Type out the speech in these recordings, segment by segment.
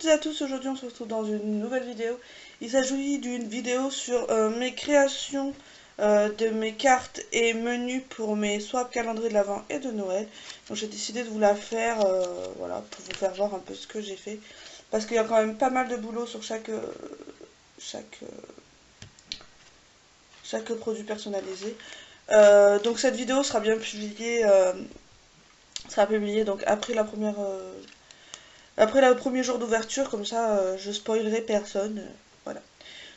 toutes et à tous, aujourd'hui on se retrouve dans une nouvelle vidéo. Il s'agit d'une vidéo sur mes créations de mes cartes et menus pour mes swaps calendrier de l'Avent et de Noël. Donc j'ai décidé de vous la faire, voilà, pour vous faire voir un peu ce que j'ai fait. Parce qu'il y a quand même pas mal de boulot sur chaque produit personnalisé. Donc cette vidéo sera bien publiée, donc après la première... après le premier jour d'ouverture, comme ça je spoilerai personne. Voilà.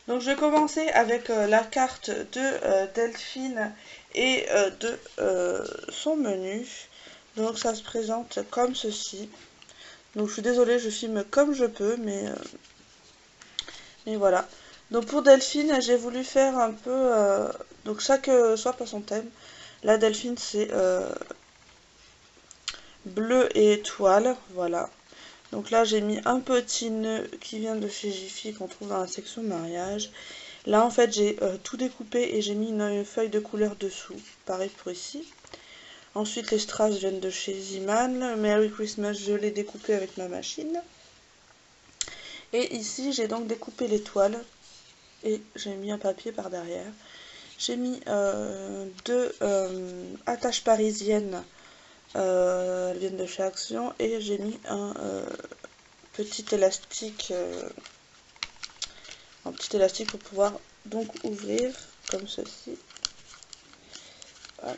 Donc je vais commencer avec la carte de Delphine et de son menu. Donc ça se présente comme ceci. Donc je suis désolée, je filme comme je peux, mais voilà. Donc pour Delphine, j'ai voulu faire un peu... donc chaque swap a son thème. La Delphine c'est bleu et étoile, voilà. Donc là j'ai mis un petit nœud qui vient de chez Jiffy qu'on trouve dans la section mariage. Là en fait j'ai tout découpé et j'ai mis une feuille de couleur dessous. Pareil pour ici. Ensuite les strass viennent de chez Ziman. Merry Christmas je l'ai découpé avec ma machine. Et ici j'ai donc découpé l'étoile. Et j'ai mis un papier par derrière. J'ai mis deux attaches parisiennes. Elles viennent de chez Action. Et j'ai mis petit élastique un petit élastique pour pouvoir donc ouvrir comme ceci. Hop.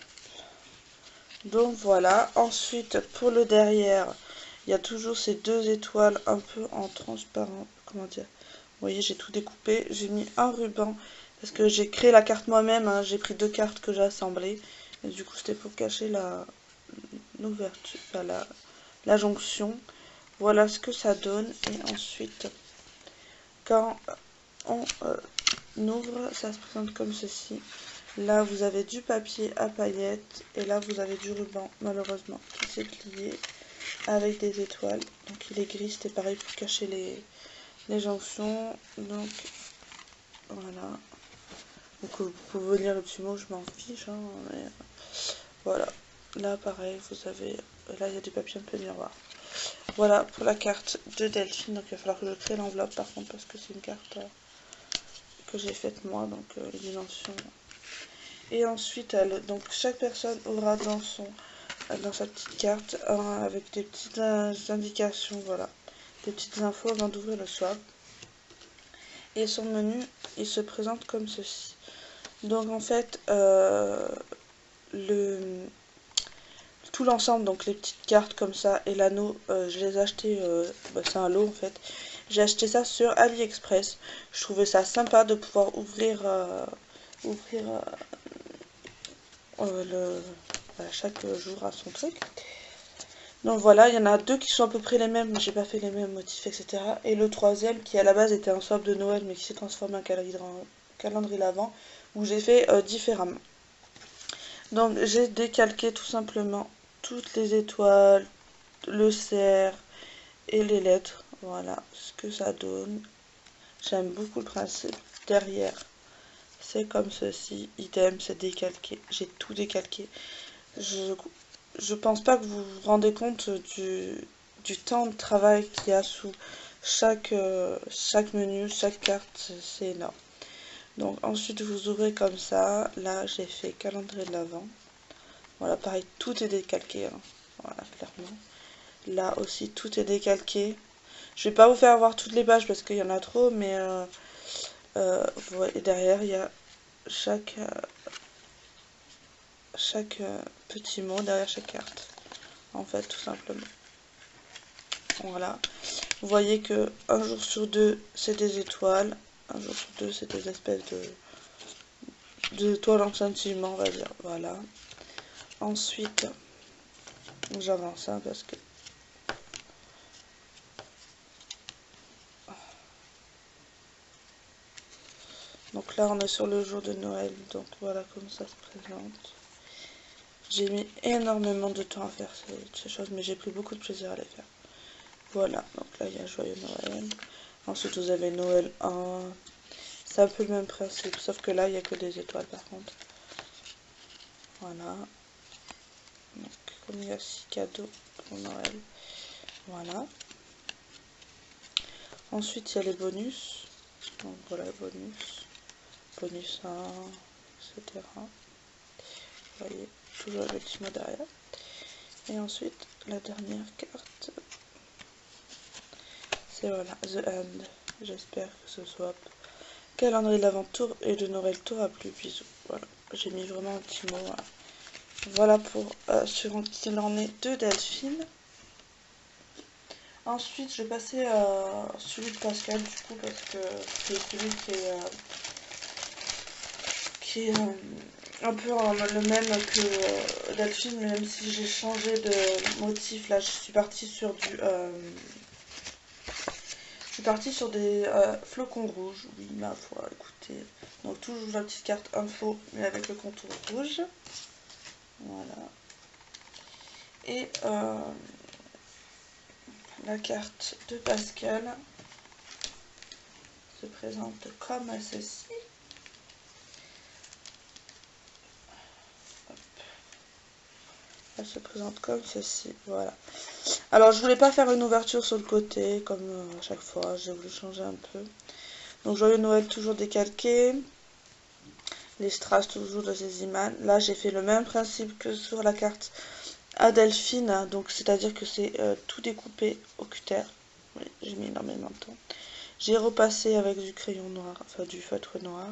Donc voilà. Ensuite pour le derrière il y a toujours ces deux étoiles un peu en transparent, comment dire, vous voyez j'ai tout découpé, j'ai mis un ruban parce que j'ai créé la carte moi-même, hein. J'ai pris deux cartes que j'ai assemblées et du coup c'était pour cacher l'ouverture, la jonction. Voilà ce que ça donne. Et ensuite quand on ouvre, ça se présente comme ceci. Là vous avez du papier à paillettes et là vous avez du ruban malheureusement qui s'est plié avec des étoiles. Donc il est gris, c'était pareil pour cacher les jonctions. Donc voilà. Donc vous pouvez lire le petit mot, je m'en fiche, hein, mais voilà. Là pareil, vous avez, là il y a du papier un peu miroir. Voilà pour la carte de Delphine. Donc il va falloir que je crée l'enveloppe par contre parce que c'est une carte que j'ai faite moi, donc les dimensions. Et ensuite, donc chaque personne aura dans sa petite carte avec des petites indications, voilà, des petites infos avant d'ouvrir le swap. Et son menu, il se présente comme ceci. Donc en fait, tout l'ensemble, donc les petites cartes comme ça et l'anneau, je les ai achetés, c'est un lot en fait. J'ai acheté ça sur AliExpress. Je trouvais ça sympa de pouvoir ouvrir chaque jour à son truc. Donc voilà, il y en a deux qui sont à peu près les mêmes, mais j'ai pas fait les mêmes motifs, etc. Et le troisième qui à la base était un swap de Noël, mais qui s'est transformé en calendrier l'Avent, où j'ai fait différemment. Donc j'ai décalqué tout simplement toutes les étoiles, le cerf et les lettres. Voilà ce que ça donne. J'aime beaucoup le principe. Derrière, c'est comme ceci, idem, c'est décalqué. J'ai tout décalqué. Je pense pas que vous vous rendez compte du temps de travail qu'il y a sous chaque menu, chaque carte, c'est énorme. Donc ensuite vous ouvrez comme ça. Là j'ai fait calendrier de l'Avent. Voilà, pareil, tout est décalqué, hein. Voilà, clairement. Là aussi tout est décalqué. Je vais pas vous faire voir toutes les pages parce qu'il y en a trop, mais vous voyez, derrière il y a chaque petit mot derrière chaque carte, en fait, tout simplement. Voilà, vous voyez que un jour sur deux c'est des étoiles, un jour sur deux c'est des espèces de toiles en sentiment, on va dire. Voilà, ensuite j'avance parce que donc là on est sur le jour de Noël, donc voilà comment ça se présente. J'ai mis énormément de temps à faire ces choses, mais j'ai pris beaucoup de plaisir à les faire. Voilà, donc là il y a Joyeux Noël. Ensuite vous avez Noël 1. C'est un peu le même principe, sauf que là il n'y a que des étoiles par contre. Voilà. Donc comme il y a 6 cadeaux pour Noël. Voilà. Ensuite, il y a les bonus. Donc voilà, bonus 1, etc. Vous voyez, toujours le petit mot derrière. Et ensuite, la dernière carte, c'est voilà, The End. J'espère que ce soit calendrier de l'aventure et de Noël t'aura plu. Bisous. Voilà, j'ai mis vraiment un petit mot. Voilà pour sur qu'il en est de Delphine. Ensuite, je vais passer à celui de Pascal, du coup, parce que c'est celui qui est un peu le même que Delphine, même si j'ai changé de motif. Là, je suis partie sur des flocons rouges. Oui, ma foi, écoutez. Donc, toujours la petite carte info, mais avec le contour rouge. Voilà. Et la carte de Pascal se présente comme ceci. Elle se présente comme ceci, voilà. Alors je voulais pas faire une ouverture sur le côté comme à chaque fois, j'ai voulu changer un peu. Donc joyeux Noël toujours décalqué, les strass toujours de Zeziman. Là j'ai fait le même principe que sur la carte à Delphine, donc c'est-à-dire que c'est tout découpé au cutter. Oui, j'ai mis énormément de temps. J'ai repassé avec du crayon noir, enfin du feutre noir.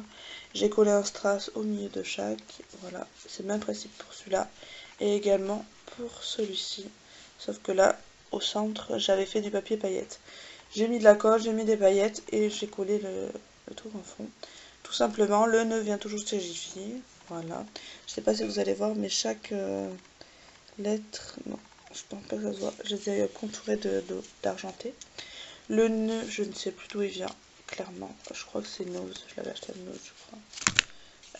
J'ai collé un strass au milieu de chaque. Voilà, c'est le même principe pour celui-là. Et également pour celui-ci. Sauf que là, au centre, j'avais fait du papier paillettes. J'ai mis de la colle, j'ai mis des paillettes et j'ai collé le truc en fond. Tout simplement, le nœud vient toujours chez Jiffy. Voilà. Je sais pas si vous allez voir, mais chaque lettre... Non, je pense pas que ça se voit. Je les ai contourées d'argenté. Le nœud, je ne sais plus d'où il vient, clairement. Je crois que c'est Nose, je l'avais acheté à Nose, je crois.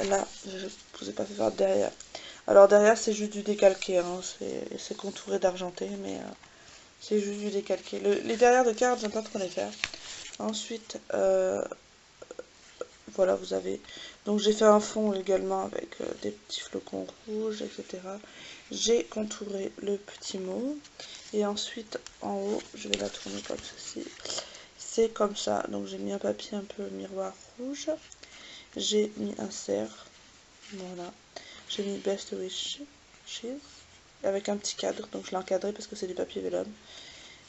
Là, je ne vous ai pas fait voir derrière. Alors derrière, c'est juste du décalqué, hein. C'est contouré d'argenté, mais c'est juste du décalqué. Les derrière de cartes, j'aime pas trop les faire. Ensuite, voilà, vous avez... Donc j'ai fait un fond également avec des petits flocons rouges, etc. J'ai contouré le petit mot. Et ensuite, en haut, je vais la tourner comme ceci. C'est comme ça. Donc j'ai mis un papier un peu miroir rouge. J'ai mis un cerf. Voilà. J'ai mis Best Wishes. Avec un petit cadre. Donc je l'ai encadré parce que c'est du papier vélum.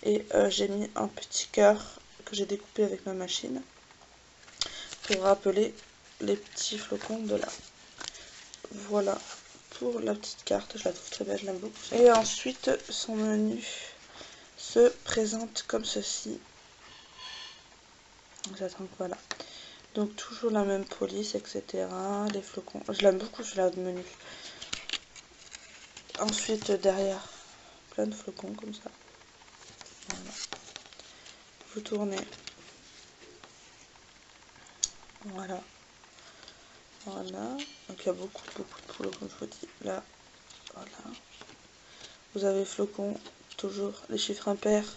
Et j'ai mis un petit cœur que j'ai découpé avec ma machine. Pour rappeler les petits flocons de là. Voilà pour la petite carte, je la trouve très belle, je l'aime beaucoup. Et ensuite, son menu se présente comme ceci. J'attends que voilà. Donc toujours la même police, etc. Les flocons, je l'aime beaucoup celui-là de menu. Ensuite, derrière, plein de flocons comme ça. Voilà. Vous tournez. Voilà. Voilà. Donc il y a beaucoup de poules, comme je vous dis. Là, voilà. Vous avez flocons, toujours les chiffres impairs.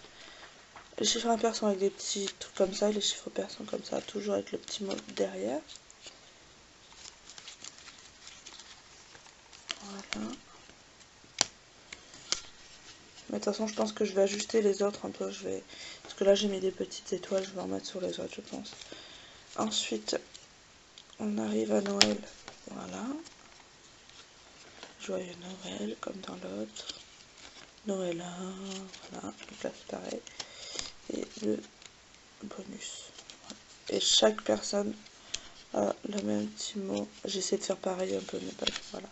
Les chiffres impairs sont avec des petits trucs comme ça, et les chiffres pairs sont comme ça, toujours avec le petit mot derrière. Voilà. Mais de toute façon, je pense que je vais ajuster les autres un peu. Parce que là, j'ai mis des petites étoiles, je vais en mettre sur les autres, je pense. Ensuite, on arrive à Noël. Voilà. Joyeux Noël, comme dans l'autre. Noël 1, voilà. Donc là, c'est pareil. Et le bonus. Voilà. Et chaque personne a le même petit mot. J'essaie de faire pareil un peu, mais pas. Voilà.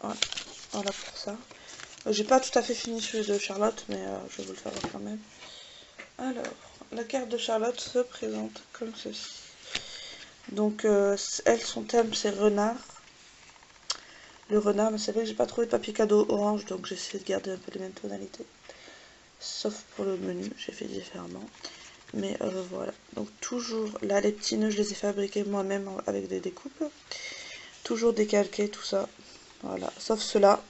Voilà. Voilà pour ça. J'ai pas tout à fait fini celui de Charlotte, mais je vais vous le faire quand même. Alors, la carte de Charlotte se présente comme ceci. Donc, elle, son thème, c'est renard. Le renard, mais c'est vrai que j'ai pas trouvé de papier cadeau orange, donc j'ai essayé de garder un peu les mêmes tonalités. Sauf pour le menu, j'ai fait différemment. Mais voilà. Donc, toujours, là, les petits nœuds, je les ai fabriqués moi-même avec des découpes. Toujours décalqués, tout ça. Voilà. Sauf ceux-là.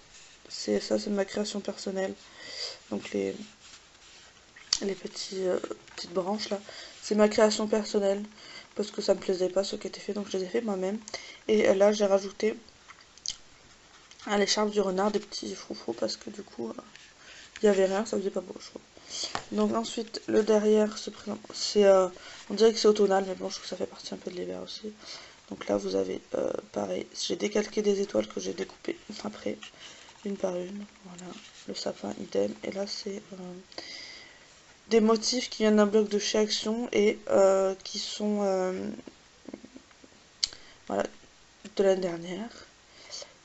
Ça, c'est ma création personnelle. Donc, les petites branches là, c'est ma création personnelle parce que ça me plaisait pas ce qui était fait, donc je les ai fait moi-même. Et là j'ai rajouté à l'écharpe du renard des petits froufrous parce que du coup il y avait rien, ça faisait pas beau, je trouve. Donc ensuite, le derrière se présente, on dirait que c'est automnal, mais bon, je trouve que ça fait partie un peu de l'hiver aussi. Donc là, vous avez, pareil, j'ai décalqué des étoiles que j'ai découpées après, une par une. Voilà, le sapin, idem. Et là, c'est des motifs qui viennent d'un bloc de chez Action et qui sont, voilà, de l'année dernière.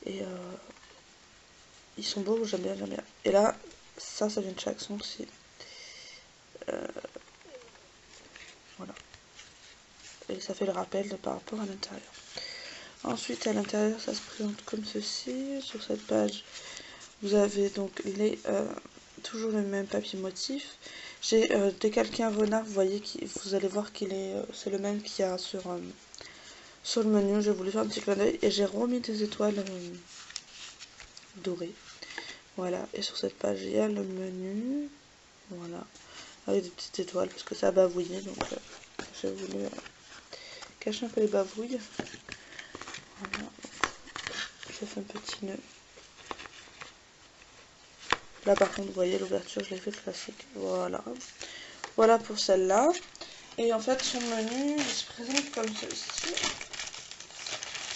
Et ils sont beaux, j'aime bien, j'aime bien. Et là, ça vient de chez Action aussi. Voilà. Et ça fait le rappel par rapport à l'intérieur. Ensuite, à l'intérieur, ça se présente comme ceci. Sur cette page, vous avez donc toujours le même papier motif. J'ai décalqué un renard, vous allez voir qu'il est, c'est le même qu'il y a sur le menu. J'ai voulu faire un petit clin d'œil et j'ai remis des étoiles dorées. Voilà, et sur cette page, il y a le menu. Voilà, avec des petites étoiles parce que ça a bavouillé, donc j'ai voulu cacher un peu les bavouilles. Voilà. J'ai fait un petit nœud. Là par contre, vous voyez l'ouverture, je l'ai fait classique. Voilà. Voilà pour celle-là. Et en fait, son menu, il se présente comme ceci.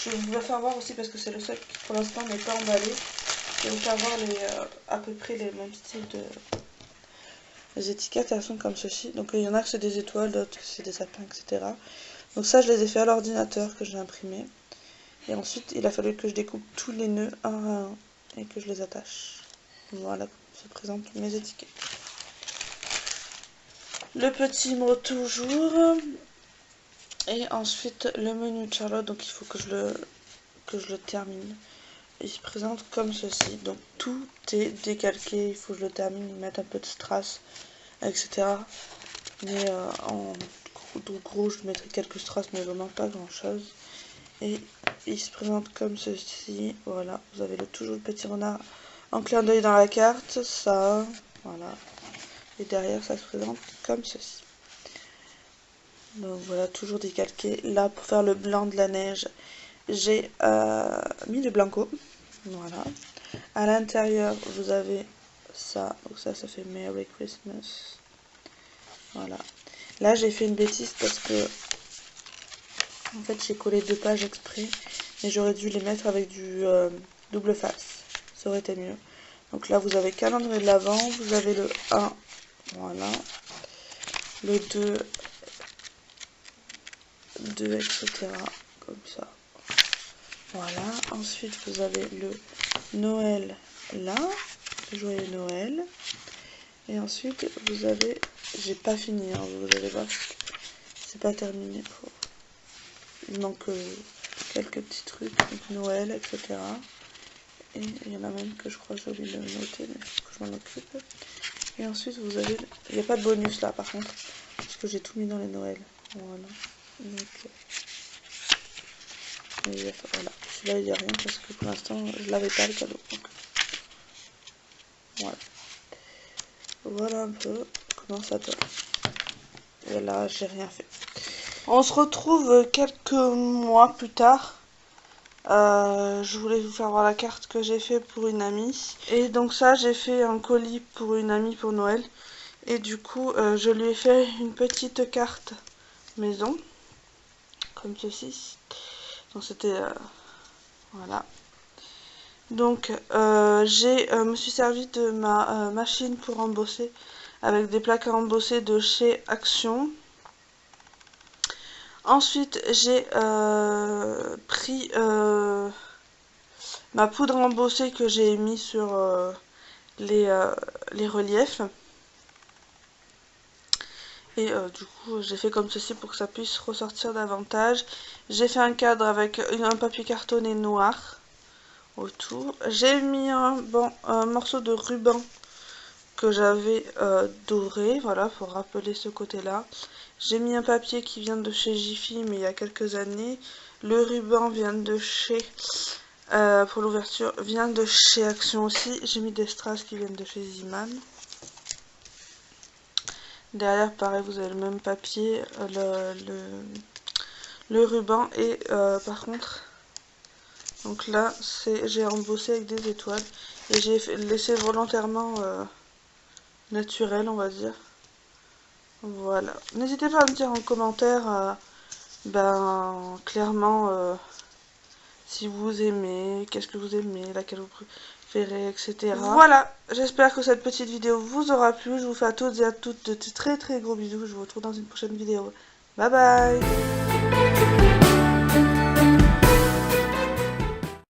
Je vais vous la faire voir aussi parce que c'est le seul qui pour l'instant n'est pas emballé. Je vais vous faire voir à peu près les mêmes styles de... Les étiquettes, elles sont comme ceci. Donc il y en a que c'est des étoiles, d'autres que c'est des sapins, etc. Donc ça, je les ai fait à l'ordinateur que j'ai imprimé. Et ensuite, il a fallu que je découpe tous les nœuds un à un et que je les attache. Voilà, se présentent mes étiquettes. Le petit mot toujours. Et ensuite, le menu de Charlotte, donc il faut que je le termine. Il se présente comme ceci. Donc tout est décalqué, il faut que je le termine, mettre un peu de strass, etc. Mais en gros, je mettrai quelques strass, mais vraiment pas grand chose. Et il se présente comme ceci. Voilà, vous avez toujours le petit renard en clin d'œil dans la carte. Ça, voilà. Et derrière, ça se présente comme ceci. Donc voilà, toujours décalqué. Là, pour faire le blanc de la neige, j'ai mis le blanco. Voilà. À l'intérieur, vous avez ça. Donc ça fait Merry Christmas. Voilà. Là, j'ai fait une bêtise parce que en fait, j'ai collé 2 pages exprès, mais j'aurais dû les mettre avec du double face. Ça aurait été mieux. Donc là, vous avez calendrier de l'Avent, vous avez le 1, voilà, le 2, etc. Comme ça. Voilà. Ensuite, vous avez le Noël là, le joyeux Noël. Et ensuite, vous avez, j'ai pas fini, hein, vous allez voir, c'est pas terminé. Il manque quelques petits trucs, donc Noël, etc. Et il y en a même que je crois que j'ai oublié de noter, mais il faut que je m'en occupe. Et ensuite, vous avez, il n'y a pas de bonus là par contre, parce que j'ai tout mis dans les Noëls. Voilà. Donc, voilà. Celui-là, il n'y a rien parce que pour l'instant, je l'avais pas le cadeau. Donc, voilà. Voilà un peu comment ça donne. Et là, j'ai rien fait. On se retrouve quelques mois plus tard. Je voulais vous faire voir la carte que j'ai fait pour une amie. Et donc ça, j'ai fait un colis pour une amie pour Noël. Et du coup, je lui ai fait une petite carte maison. Comme ceci. Donc c'était... voilà. Donc, me suis servi de ma machine pour embosser avec des plaques à embosser de chez Action. Ensuite, j'ai pris ma poudre embossée que j'ai mis sur les reliefs. Et du coup, j'ai fait comme ceci pour que ça puisse ressortir davantage. J'ai fait un cadre avec un papier cartonné noir autour. J'ai mis un morceau de ruban que j'avais doré, voilà, pour rappeler ce côté-là. J'ai mis un papier qui vient de chez Jiffy, mais il y a quelques années. Le ruban vient de chez, pour l'ouverture, vient de chez Action aussi. J'ai mis des strass qui viennent de chez Ziman. Derrière, pareil, vous avez le même papier, le ruban. Et par contre, donc là, j'ai embossé avec des étoiles. Et j'ai laissé volontairement naturel, on va dire. Voilà. N'hésitez pas à me dire en commentaire, clairement, si vous aimez, qu'est-ce que vous aimez, laquelle vous préférez, etc. Voilà, j'espère que cette petite vidéo vous aura plu. Je vous fais à toutes et à toutes de très très gros bisous. Je vous retrouve dans une prochaine vidéo. Bye bye!